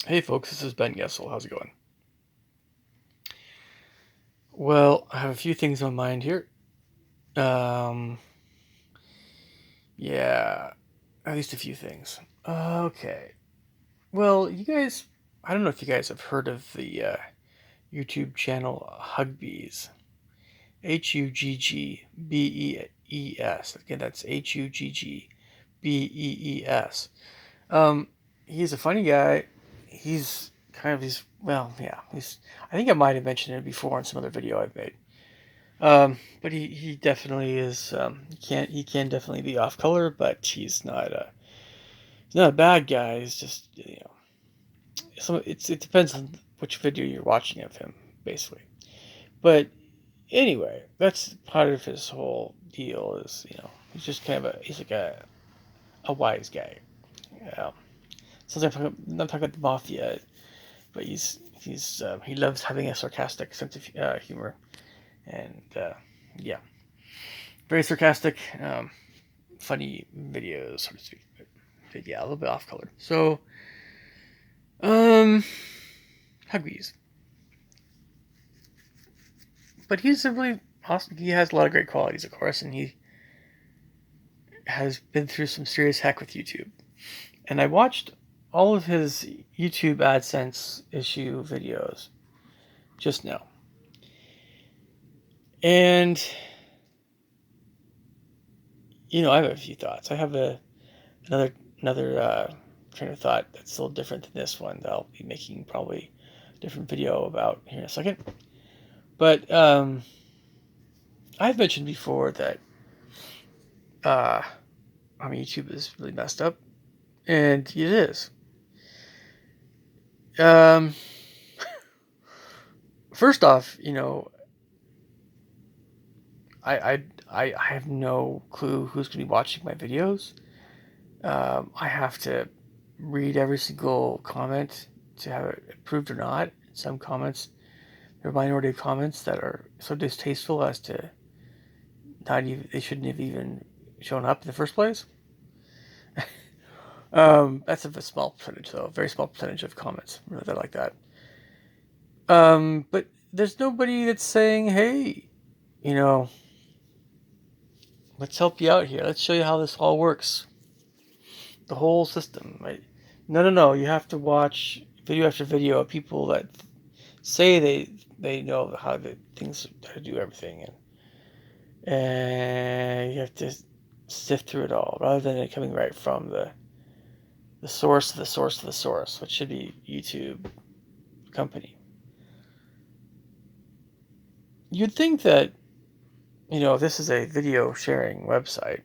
Hey folks, this is Ben Gessel. How's it going? Well, I have a few things on mind here. Um, yeah, at least a few things. Okay. Well, you guys, I don't know if you guys have heard of the YouTube channel Huggbees. Huggbees. Again, that's Huggbees. Um, he's a funny guy. He's kind of well, yeah, I think I might have mentioned it before in some other video I've made. But he definitely is. He can definitely be off color, but he's not a bad guy. He's just it depends on which video you're watching of him, basically. But anyway, that's part of his whole deal. Is he's just kind of he's like a wise guy. Um, Sometimes I'm not talking about the mafia, but he loves having a sarcastic sense of humor, and yeah, very sarcastic. Funny videos, so to speak. But yeah, a little bit off color. So, um, Huggies. But he's a really awesome. He has a lot of great qualities, of course, and he has been through some serious heck with YouTube. And I watched all of his YouTube AdSense issue videos just now, and I have a few thoughts. I have another another train of thought that's a little different than this one that I'll be making probably a different video about here in a second. But I've mentioned before that uh, YouTube is really messed up, and it is. Um, First off, I, I I have no clue who's going to be watching my videos. I have to read every single comment to have it approved or not. Some comments, there are minority comments that are so distasteful as to not even they shouldn't have even shown up in the first place. That's a small percentage, though, a very small percentage of comments really that like that. But there's nobody that's saying, "Hey, you know, let's help you out here. Let's show you how this all works. The whole system." Right? No, no, no. You have to watch video after video of people that say they know how to do everything, and you have to sift through it all rather than it coming right from the source of the source of the source, which should be YouTube company. You'd think that this is a video sharing website.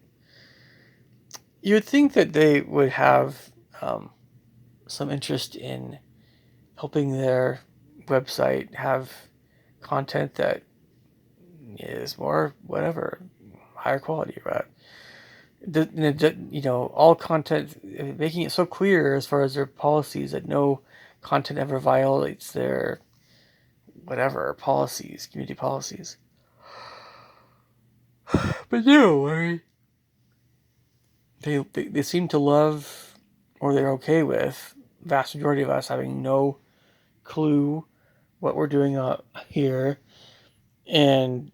You'd think that they would have some interest in helping their website have content that is more whatever higher quality, right? All content, making it so clear as far as their policies that no content ever violates their whatever policies, community policies. But no, I mean, they seem to love, or they're okay with, the vast majority of us having no clue what we're doing here, and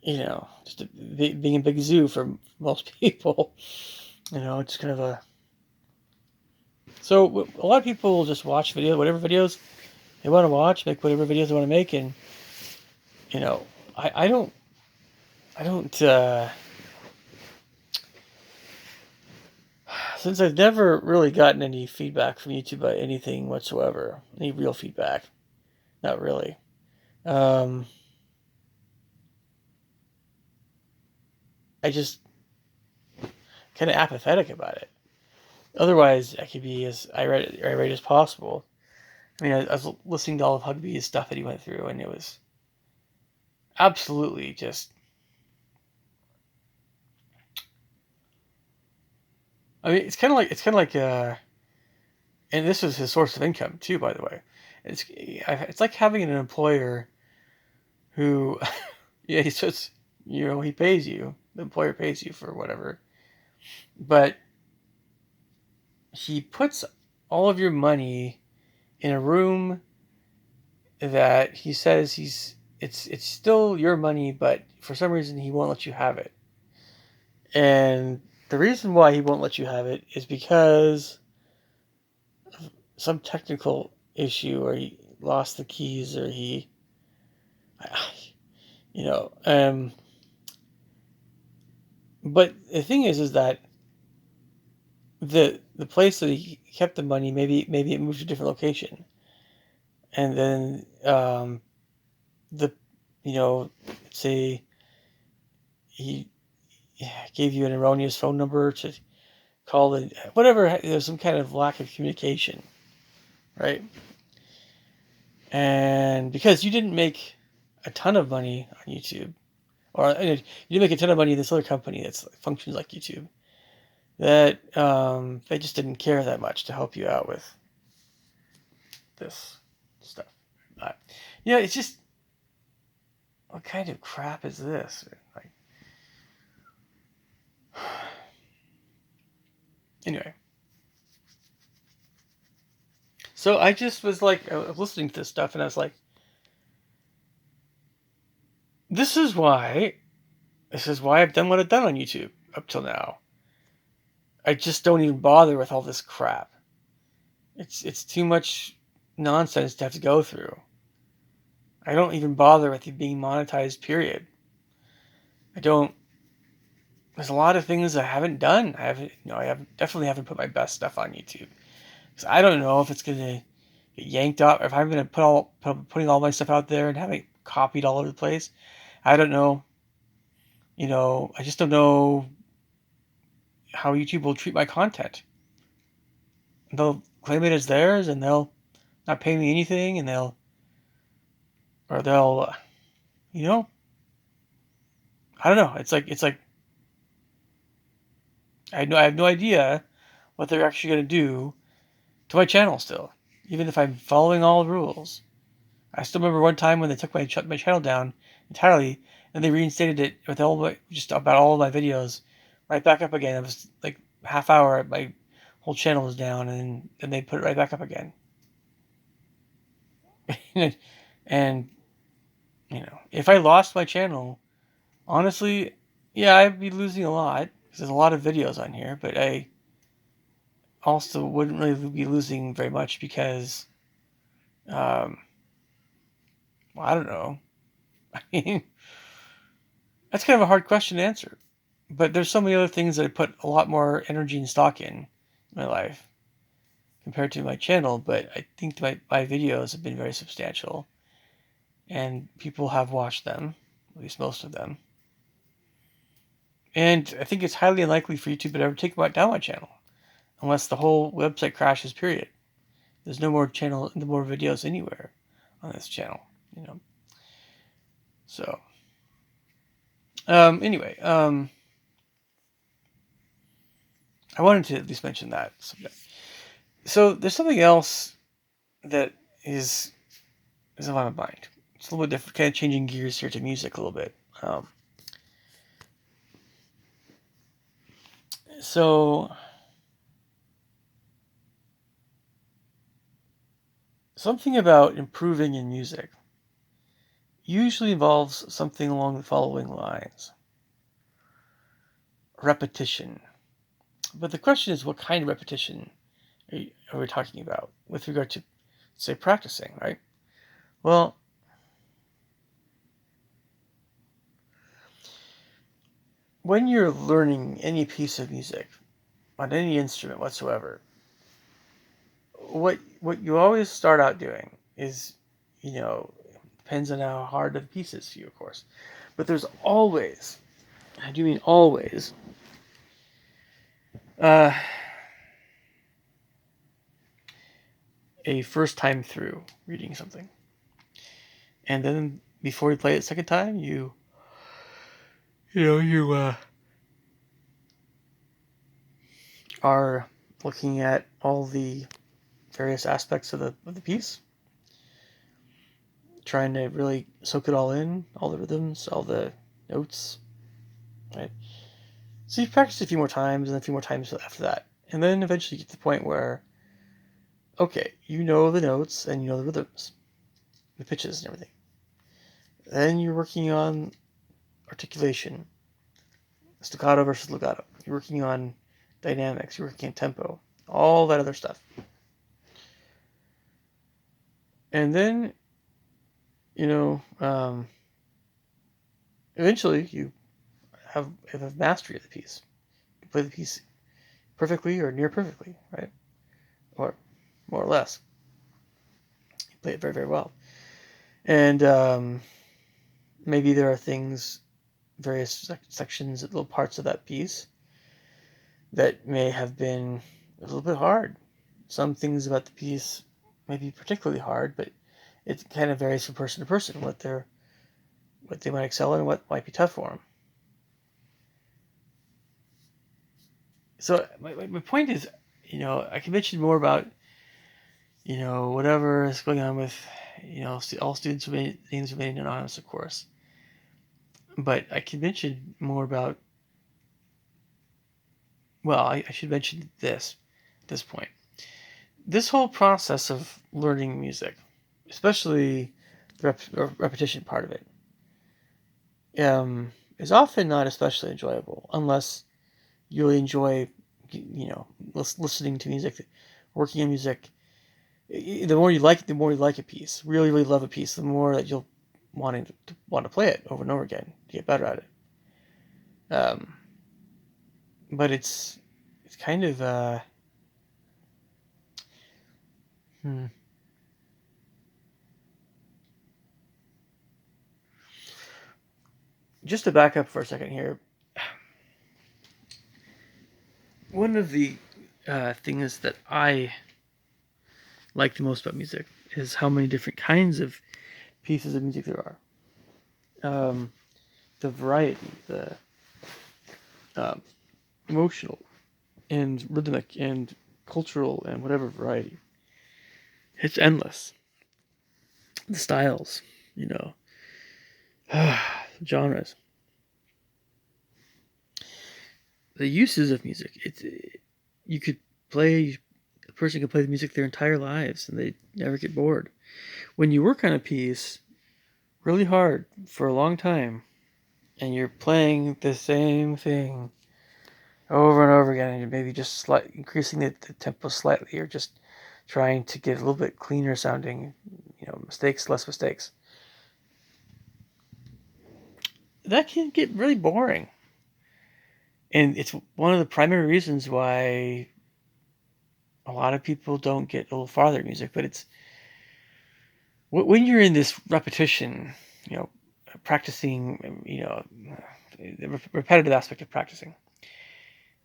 just being a big zoo for most people. It's kind of a so a lot of people will just watch whatever videos they want to watch, make whatever videos they want to make, and you know, I don't I don't since I've never really gotten any feedback from YouTube about anything whatsoever, any real feedback, not really. Um, I just kind of apathetic about it. Otherwise, I could be as irate as possible. I mean, I was listening to all of Hugbee's stuff that he went through, and it was absolutely just. I mean, it's kind of like, and this is his source of income too, by the way. It's like having an employer who, yeah, he says, he pays you. The employer pays you for whatever, but he puts all of your money in a room that he says it's still your money, but for some reason he won't let you have it. And the reason why he won't let you have it is because of some technical issue, or he lost the keys, or he, you know. But the thing is that the place that he kept the money, maybe it moved to a different location, and then the say he gave you an erroneous phone number to call, and whatever, there's some kind of lack of communication, right? And because you didn't make a ton of money on YouTube, or you didn't make a ton of money in this other company that functions like YouTube, that they just didn't care that much to help you out with this stuff. It's just, what kind of crap is this? Like, anyway. So I just was like, I was listening to this stuff, and I was like, this is why I've done what I've done on YouTube up till now. I just don't even bother with all this crap. It's too much nonsense to have to go through. I don't even bother with it being monetized, period. There's a lot of things I haven't done. I definitely haven't put my best stuff on YouTube. Because I don't know if it's going to get yanked off, if I'm going to putting all my stuff out there and having it copied all over the place. I don't know. I just don't know how YouTube will treat my content. They'll claim it as theirs, and they'll not pay me anything, and they'll, I don't know. It's like I have no idea what they're actually going to do to my channel still, even if I'm following all the rules. I still remember one time when they took my channel down entirely, and they reinstated it with just about all of my videos right back up again. It was like half hour, my whole channel was down, and then they put it right back up again. And if I lost my channel, honestly, yeah, I'd be losing a lot because there's a lot of videos on here, but I also wouldn't really be losing very much because, well, I don't know. I mean, that's kind of a hard question to answer. But there's so many other things that I put a lot more energy and stock in my life compared to my channel, but I think my videos have been very substantial, and people have watched them, at least most of them. And I think it's highly unlikely for YouTube to ever take down my channel, unless the whole website crashes, period. There's no more videos anywhere on this channel, So, anyway, I wanted to at least mention that subject. So there's something else that is on my mind. It's a little bit different, kind of changing gears here to music a little bit. So something about improving in music usually involves something along the following lines: repetition. But the question is, what kind of repetition are we talking about with regard to, say, practicing, right? Well, when you're learning any piece of music on any instrument whatsoever, what you always start out doing is, depends on how hard the piece is for you, of course, but there's always, I do mean always, a first time through reading something. And then before you play it second time, you are looking at all the various aspects of the piece, trying to really soak it all in, all the rhythms, all the notes, right? So you practice a few more times, and a few more times after that, and then eventually you get to the point where Okay, you know the notes and you know the rhythms, the pitches and everything. Then you're working on articulation, staccato versus legato. You're working on dynamics, you're working on tempo, all that other stuff. And then, you know, eventually you have mastery of the piece. You play the piece perfectly or near perfectly, right? Or more or less. You play it very, very well. And maybe there are things, various sections, little parts of that piece that may have been a little bit hard. Some things about the piece may be particularly hard, but it kind of varies from person to person what they might excel in and what might be tough for them. So my point is, I can mention more about, whatever is going on with, all students' names remain anonymous, of course. But I can mention more about, well, I should mention this at this point. This whole process of learning music, especially the repetition part of it, is often not especially enjoyable unless you really enjoy, listening to music, working on music. The more you like it, the more you like a piece. Really, really love a piece, the more that you'll want to play it over and over again to get better at it. But it's kind of hmm. Just to back up for a second here, one of the things that I like the most about music is how many different kinds of pieces of music there are. The variety, the emotional and rhythmic and cultural and whatever variety. It's endless. The styles, genres, the uses of music. You could play. A person could play the music their entire lives and they never get bored. When you work on a piece really hard for a long time and you're playing the same thing over and over again, and you're maybe just increasing the tempo slightly, or just trying to get a little bit cleaner sounding, less mistakes. That can get really boring. And it's one of the primary reasons why a lot of people don't get a little farther in music. But it's when you're in this repetition, practicing, the repetitive aspect of practicing,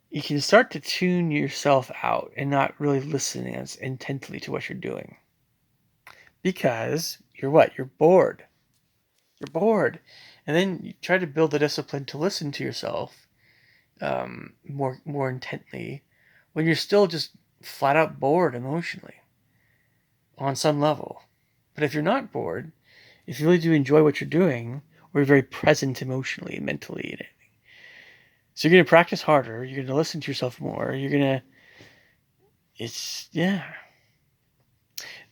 you can start to tune yourself out and not really listen as intently to what you're doing. Because you're what? You're bored. You're bored. And then you try to build the discipline to listen to yourself more intently when you're still just flat out bored emotionally on some level. But if you're not bored, if you really do enjoy what you're doing, or you're very present emotionally and mentally in it, so you're going to practice harder, you're going to listen to yourself more, you're going to,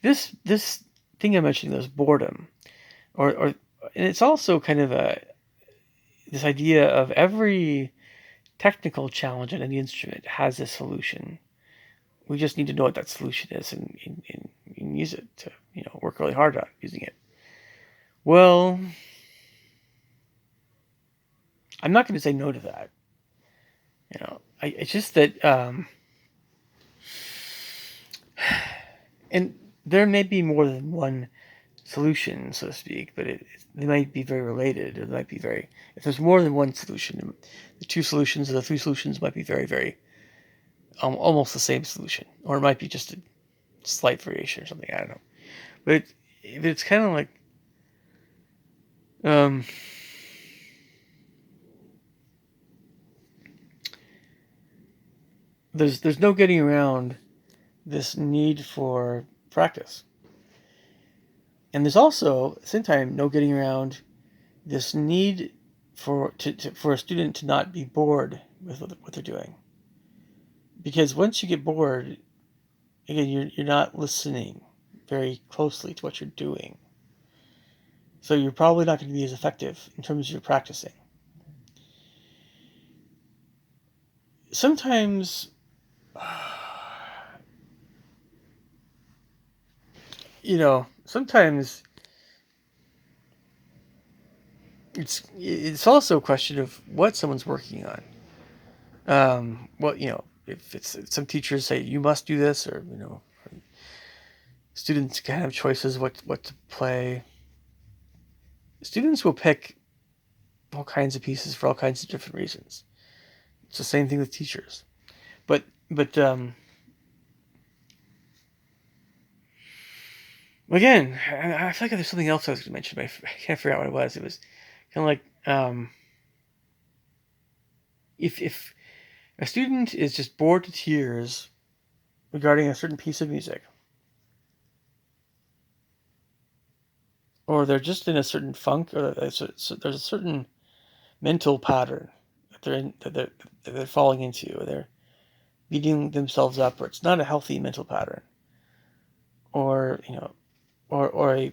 This thing I mentioned, this boredom, or and it's also kind of this idea of every technical challenge in any instrument has a solution. We just need to know what that solution is and use it to, work really hard at using it. Well, I'm not going to say no to that. It's just that, and there may be more than one solution, so to speak, but they might be very related. It might be if there's more than one solution, the two solutions or the three solutions might be very, very almost the same solution, or it might be just a slight variation or something. I don't know, but it's kind of like there's no getting around this need for practice, and there's also at the same time no getting around this need for a student to not be bored with what they're doing. Because once you get bored, again, you're not listening very closely to what you're doing. So you're probably not going to be as effective in terms of your practicing. Sometimes, sometimes it's also a question of what someone's working on. If some teachers say you must do this, or students can have choices what to play. Students will pick all kinds of pieces for all kinds of different reasons. It's the same thing with teachers. But again, I feel like there's something else I was going to mention, but I can't figure out what it was. It was kind of like if a student is just bored to tears regarding a certain piece of music, or they're just in a certain funk, or there's a certain mental pattern that they're falling into, or they're beating themselves up, or it's not a healthy mental pattern, or or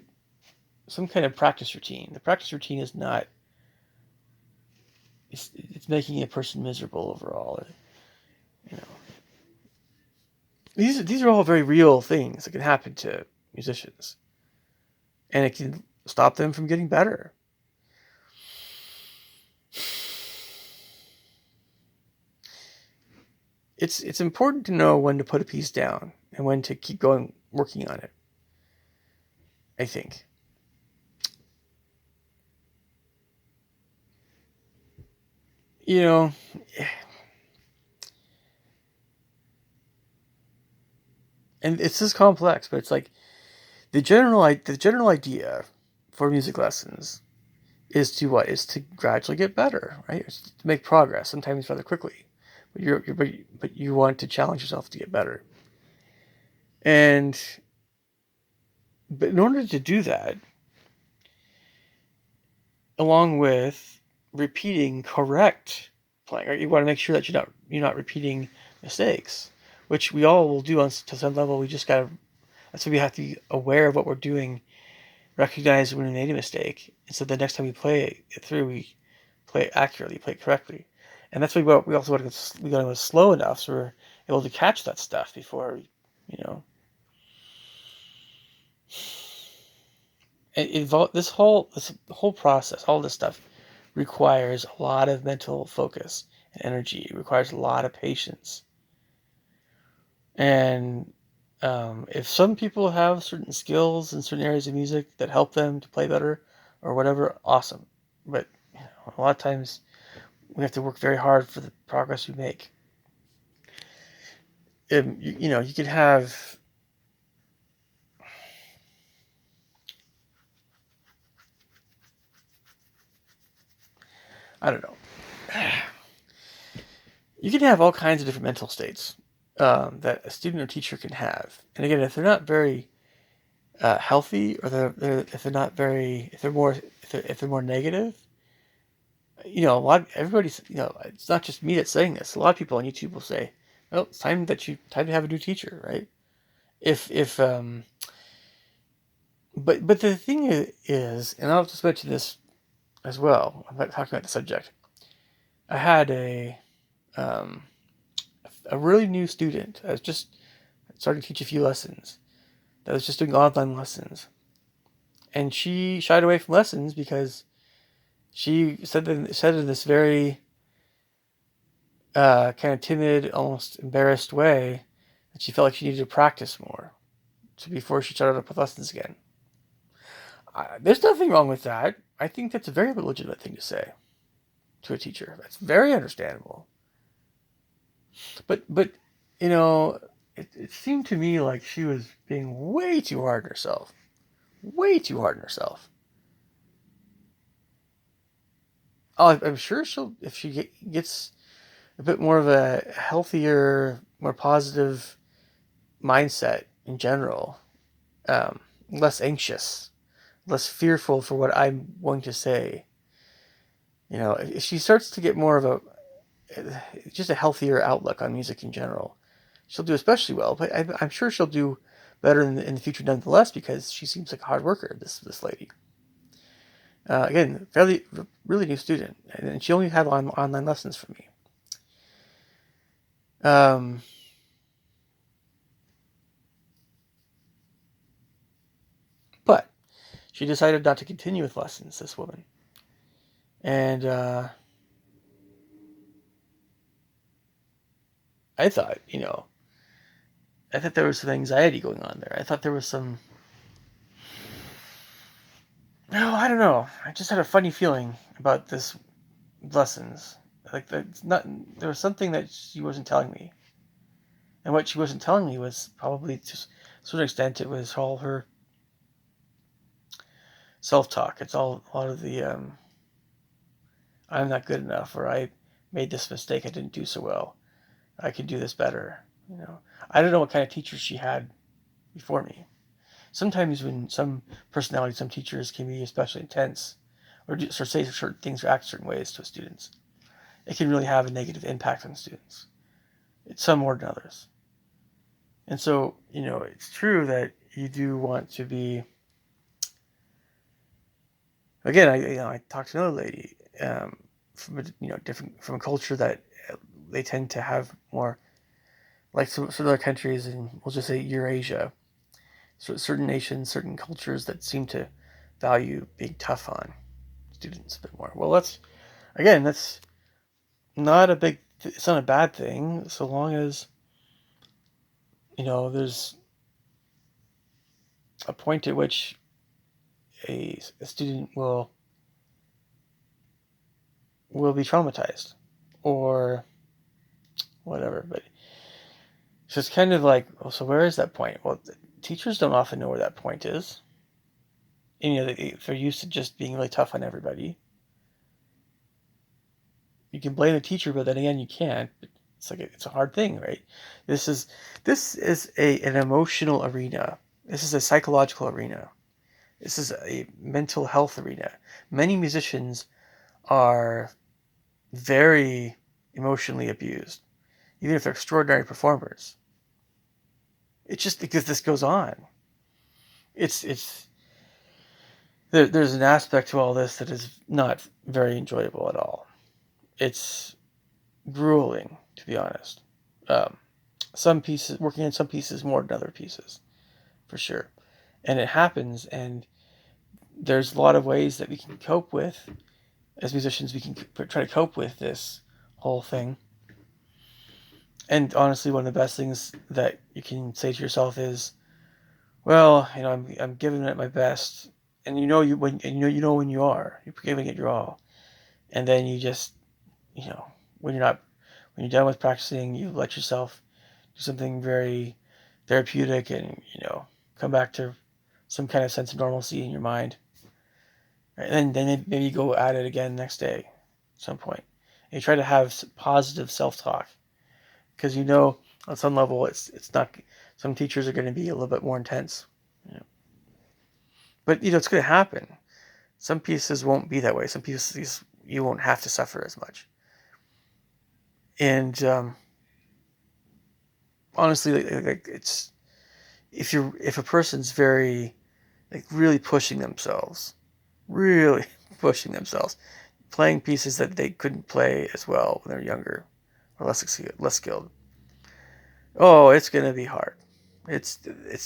some kind of practice routine. The practice routine is not. It's making a person miserable overall. You know, these are all very real things that can happen to musicians, and it can stop them from getting better. It's important to know when to put a piece down and when to keep going working on it, I think. And it's just complex, but it's like the general idea for music lessons is to what? Is to gradually get better, right? It's to make progress, sometimes rather quickly. But you want to challenge yourself to get better. But in order to do that, along with repeating correct playing, right? You want to make sure that you're not repeating mistakes, which we all will do to some level. We just gotta. That's why we have to be aware of what we're doing, recognize when we made a mistake, and so the next time we play it through, we play it accurately, play it correctly. And that's why we also want to go slow enough so we're able to catch that stuff before you know. This whole process, all this stuff, requires a lot of mental focus and energy. It requires a lot of patience. And if some people have certain skills in certain areas of music that help them to play better or whatever, awesome. But a lot of times we have to work very hard for the progress we make. You could have. I don't know. You can have all kinds of different mental states that a student or teacher can have, and again, if they're not very healthy, or if they're not very, if they're more negative, everybody's, it's not just me that's saying this. A lot of people on YouTube will say, "Well, it's time to have a new teacher," right? If but the thing is, and I'll just mention this as well. I'm not talking about the subject. I had um, a really new student. I was just starting to teach a few lessons. That was just doing online lessons, and she shied away from lessons because she said in this very kind of timid, almost embarrassed way that she felt like she needed to practice more before she started up with lessons again. There's nothing wrong with that. I think that's a very legitimate thing to say to a teacher. That's very understandable. But it seemed to me like she was being way too hard on herself. Way too hard on herself. Oh, I'm sure if she gets a bit more of a healthier, more positive mindset in general, less anxious, less fearful for what I'm going to say. If she starts to get more of just a healthier outlook on music in general, she'll do especially well. But I'm sure she'll do better in the future nonetheless, because she seems like a hard worker. This lady. Again, really new student, and she only had online lessons from me. Um, but she decided not to continue with lessons. This woman, and I thought, I thought there was some anxiety going on there. I thought there was some. No, I don't know. I just had a funny feeling about this lessons. Like that's not. There was something that she wasn't telling me, and what she wasn't telling me was probably to a certain extent it was all her self-talk. It's all a lot of the I'm not good enough, or I made this mistake. I didn't do so well. I could do this better. I don't know what kind of teachers she had before me. Sometimes when some personalities, some teachers can be especially intense, or say certain things or act certain ways to students, it can really have a negative impact on students. It's some more than others. And so, it's true that you do want to be. Again, I talked to another lady from from a culture that they tend to have more, like some other countries, and we'll just say Eurasia. So certain nations, certain cultures that seem to value being tough on students a bit more. Well, that's not a big. It's not a bad thing, so long as there's a point at which a student will be traumatized or whatever. But so it's kind of like, well, so where is that point? Well, teachers don't often know where that point is. And, they're used to just being really tough on everybody. You can blame the teacher, but then again, you can't. It's a hard thing, right? This is an emotional arena. This is a psychological arena. This is a mental health arena. Many musicians are very emotionally abused, even if they're extraordinary performers. It's just because this goes on. There's an aspect to all this that is not very enjoyable at all. It's grueling, to be honest. Working on some pieces more than other pieces, for sure. And it happens, and there's a lot of ways that we can cope with, as musicians, we can try to cope with this whole thing. And honestly, one of the best things that you can say to yourself is, well, I'm giving it my best, and when you are, you're giving it your all, and then you just, when you're done with practicing, you let yourself do something very therapeutic, and come back to some kind of sense of normalcy in your mind, and then maybe you go at it again next day, at some point, and you try to have positive self-talk, because on some level it's not. Some teachers are going to be a little bit more intense, but it's going to happen. Some pieces won't be that way. Some pieces you won't have to suffer as much. And honestly, like it's if a person's very really really pushing themselves, playing pieces that they couldn't play as well when they're younger or less skilled. Oh, it's gonna be hard. It's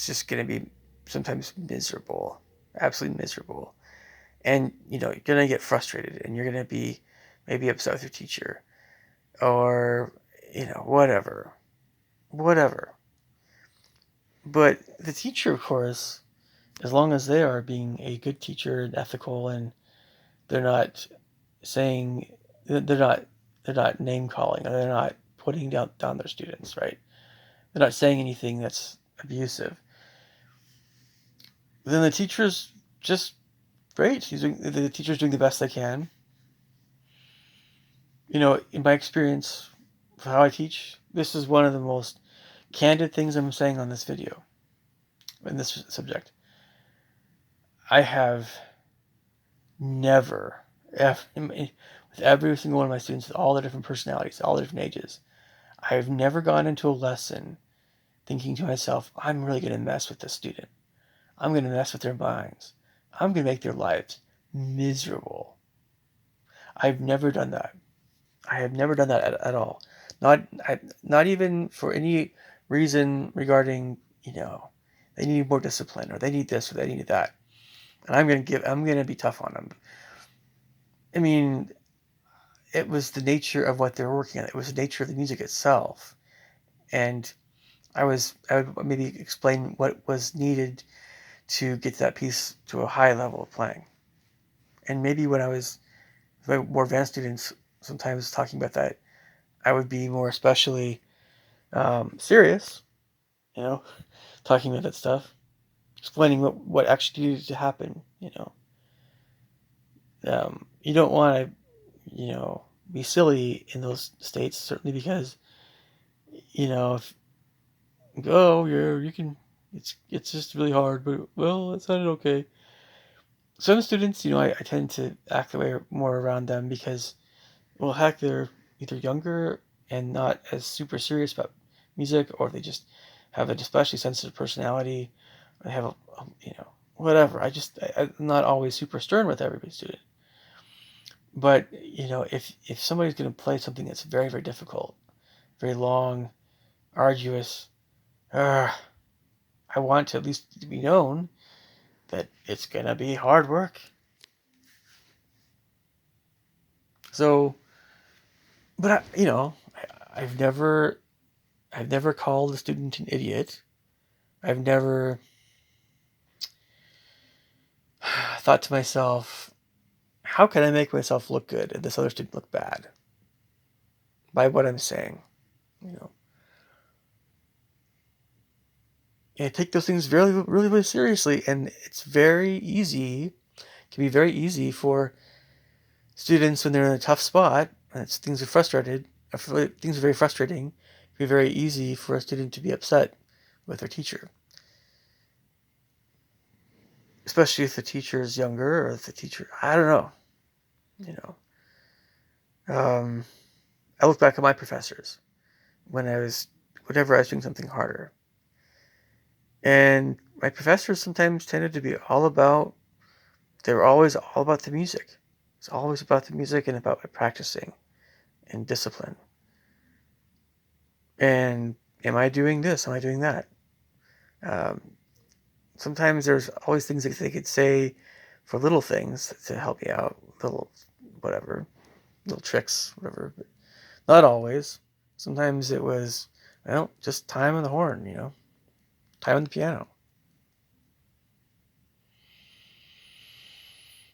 just gonna be sometimes miserable, absolutely miserable, and you're gonna get frustrated, and you're gonna be maybe upset with your teacher, or whatever. But the teacher, of course, as long as they are being a good teacher and ethical, and they're not saying they're not name calling, or they're not putting down their students, right? They're not saying anything that's abusive. Then the teacher's just great. The teacher's doing the best they can. In my experience, for how I teach, this is one of the most candid things I'm saying on this video, in this subject. I have never, with every single one of my students, with all the different personalities, all the different ages, I have never gone into a lesson thinking to myself, I'm really going to mess with this student. I'm going to mess with their minds. I'm going to make their lives miserable. I've never done that. I have never done that at all. Not even for any reason regarding, they need more discipline or they need this or they need that. And I'm going to be tough on them. I mean, it was the nature of what they're working on. It was the nature of the music itself. And I would maybe explain what was needed to get that piece to a high level of playing. And maybe when I was more advanced students, sometimes talking about that, I would be more especially serious, you know, talking about that stuff, explaining what actually needed to happen, You don't want to, be silly in those states, certainly because, if you can, it's just really hard, but well, it sounded okay. Some students, I tend to act the way more around them because, well, heck, they're either younger and not as super serious about music, or they just have an especially sensitive personality. They have whatever. I'm not always super stern with every student. But, if somebody's going to play something that's very, very difficult, very long, arduous, I want to at least be known that it's going to be hard work. So, but I've never called a student an idiot. I've never thought to myself, how can I make myself look good and this other student look bad by what I'm saying? And I take those things very, really, really seriously, and it's very easy. Can be very easy for students when they're in a tough spot. And things are frustrated. Things are very frustrating. It can be very easy for a student to be upset with their teacher, especially if the teacher is younger or if the teacher, I don't know. I look back at my professors whenever I was doing something harder. And my professors sometimes tended to be they were always all about the music. It's always about the music and about practicing and discipline. And am I doing this? Am I doing that? Sometimes there's always things that they could say for little things to help me out, little tricks, whatever. But not always. Sometimes it was, just time on the horn, time on the piano.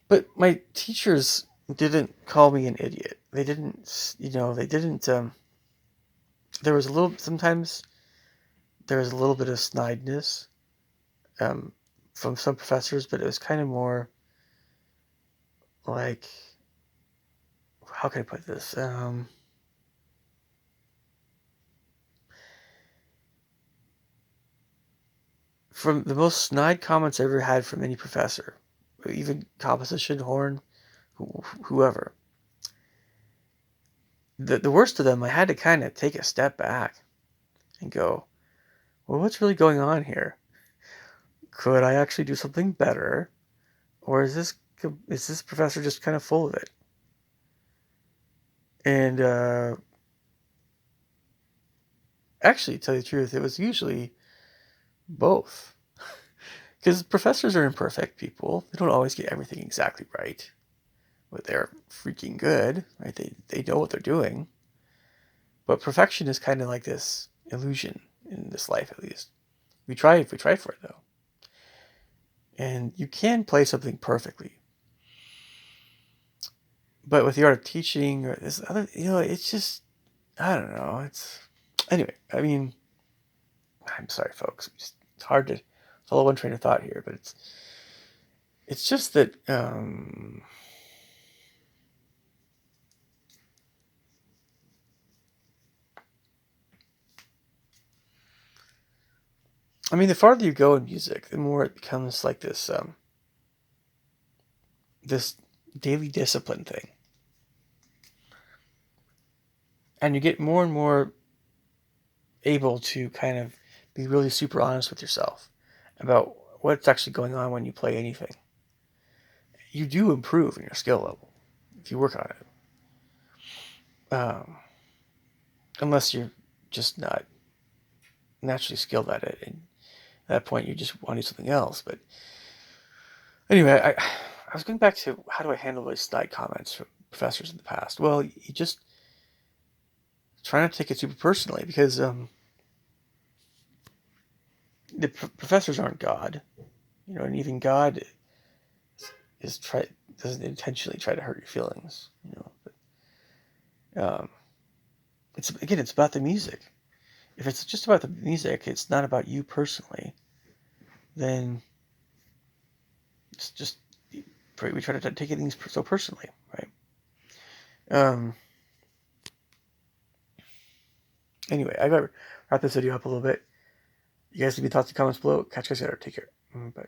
But my teachers didn't call me an idiot. They didn't, sometimes there was a little bit of snideness from some professors, but it was kind of more like, how can I put this? From the most snide comments I ever had from any professor, even composition, horn, whoever. The worst of them, I had to kind of take a step back and go, well, what's really going on here? Could I actually do something better? Or is this professor just kind of full of it? And actually, to tell you the truth, it was usually both. Because professors are imperfect people. They don't always get everything exactly right. But they're freaking good, right? They know what they're doing. But perfection is kind of like this illusion in this life, at least. We try for it, though. And you can play something perfectly. But with the art of teaching or this other, it's just, I don't know. Anyway, I mean, I'm sorry, folks. It's hard to follow one train of thought here, but it's just that, I mean, the farther you go in music, the more it becomes like this daily discipline thing. And you get more and more able to kind of Be really super honest with yourself about what's actually going on when you play anything. You do improve in your skill level if you work on it. Unless you're just not naturally skilled at it, and at that point you just want to do something else. But anyway, I was going back to how do I handle those snide comments from professors in the past. Well, you just try not to take it super personally, because the professors aren't God, and even God doesn't intentionally try to hurt your feelings, But, it's about the music. If it's just about the music, it's not about you personally, then it's just we try to take things so personally, right? Anyway, I gotta wrap this video up a little bit. You guys leave me thoughts in the comments below. Catch you guys later. Take care. Bye.